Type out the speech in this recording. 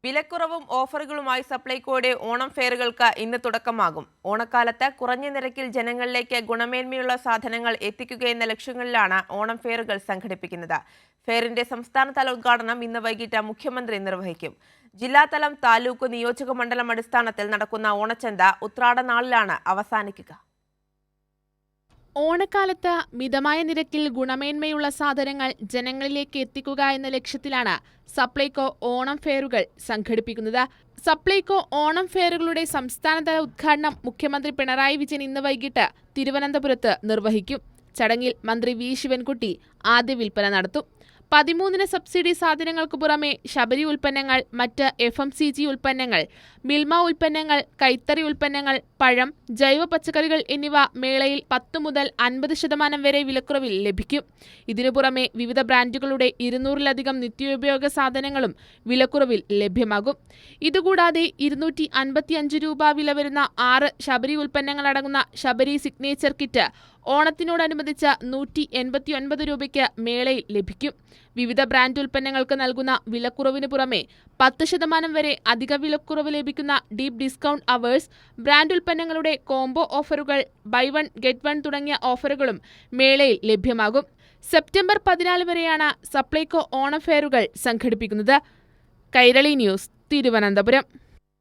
വിലക്കുറവും ഓഫറുകളുമായി സപ്ലൈകോയുടെ ഓണം ഫെയറുകൾക്ക് ഇന്ന് തുടക്കമാകും. ഓണക്കാലത്ത് കുറഞ്ഞ നിരക്കിൽ ജനങ്ങളിലേക്ക് ഗുണമേന്മയുള്ള സാധനങ്ങൾ എത്തിക്കുകയെന്ന ലക്ഷ്യങ്ങളിലാണ് ഓണം ഫെയറുകൾ സംഘടിപ്പിക്കുന്നത്. ഫെയറിന്റെ സംസ്ഥാനതല ഉദ്ഘാടനം ഇന്ന് വൈകിട്ട് മുഖ്യമന്ത്രി നിർവഹിക്കും. ജില്ലാതലം, താലൂക്ക്, നിയോജക മണ്ഡലം അടിസ്ഥാനത്തിൽ നടക്കുന്ന ഓണച്ചന്ത ഉത്രാടനാളിലാണ് അവസാനിക്കുക. ഓണക്കാലത്ത് മിതമായ നിരക്കിൽ ഗുണമേന്മയുള്ള സാധനങ്ങൾ ജനങ്ങളിലേക്ക് എത്തിക്കുക എന്ന ലക്ഷ്യത്തിലാണ് സപ്ലൈകോ ഓണം ഫെയറുകൾ സംഘടിപ്പിക്കുന്നത്. സപ്ലൈകോ ഓണം ഫെയറുകളുടെ സംസ്ഥാനതല ഉദ്ഘാടനം മുഖ്യമന്ത്രി പിണറായി വിജയൻ ഇന്ന് വൈകിട്ട് തിരുവനന്തപുരത്ത് നിർവഹിക്കും. ചടങ്ങിൽ മന്ത്രി വി ശിവൻകുട്ടി ആദ്യ വിൽപ്പന നടത്തും. 13 സബ്സിഡി സാധനങ്ങൾക്ക് പുറമെ ശബരി ഉൽപ്പന്നങ്ങൾ, മറ്റ് FMCG ഉൽപ്പന്നങ്ങൾ, മിൽമ ഉൽപ്പന്നങ്ങൾ, കൈത്തറി ഉൽപ്പന്നങ്ങൾ, പഴം, ജൈവ പച്ചക്കറികൾ എന്നിവ മേളയിൽ 10 മുതൽ 50% വരെ വിലക്കുറവിൽ ലഭിക്കും. ഇതിനു പുറമെ വിവിധ ബ്രാൻഡുകളുടെ 200-ലധികം നിത്യോപയോഗ സാധനങ്ങളും വിലക്കുറവിൽ ലഭ്യമാകും. ഇതുകൂടാതെ 255 രൂപ വില വരുന്ന 6 ശബരി ഉൽപ്പന്നങ്ങളടങ്ങുന്ന ശബരി സിഗ്നേച്ചർ കിറ്റ് ഓണത്തിനോടനുബന്ധിച്ച് 189 രൂപയ്ക്ക് മേളയിൽ ലഭിക്കും. വിവിധ ബ്രാൻഡ് ഉൽപ്പന്നങ്ങൾക്ക് നൽകുന്ന വിലക്കുറവിന് പുറമെ 10% വരെ അധിക വിലക്കുറവ് ലഭിക്കുന്ന ഡീപ് ഡിസ്കൗണ്ട് അവേഴ്സ്, ബ്രാൻഡ് ഉൽപ്പന്നങ്ങളുടെ കോംബോ ഓഫറുകൾ, ബൈ വൺ ഗെറ്റ് വൺ തുടങ്ങിയ ഓഫറുകളും മേളയിൽ ലഭ്യമാകും. സെപ്റ്റംബർ 14 വരെയാണ് സപ്ലൈകോ ഓണം ഫെയറുകൾ സംഘടിപ്പിക്കുന്നത്. കൈരളി ന്യൂസ്, തിരുവനന്തപുരം.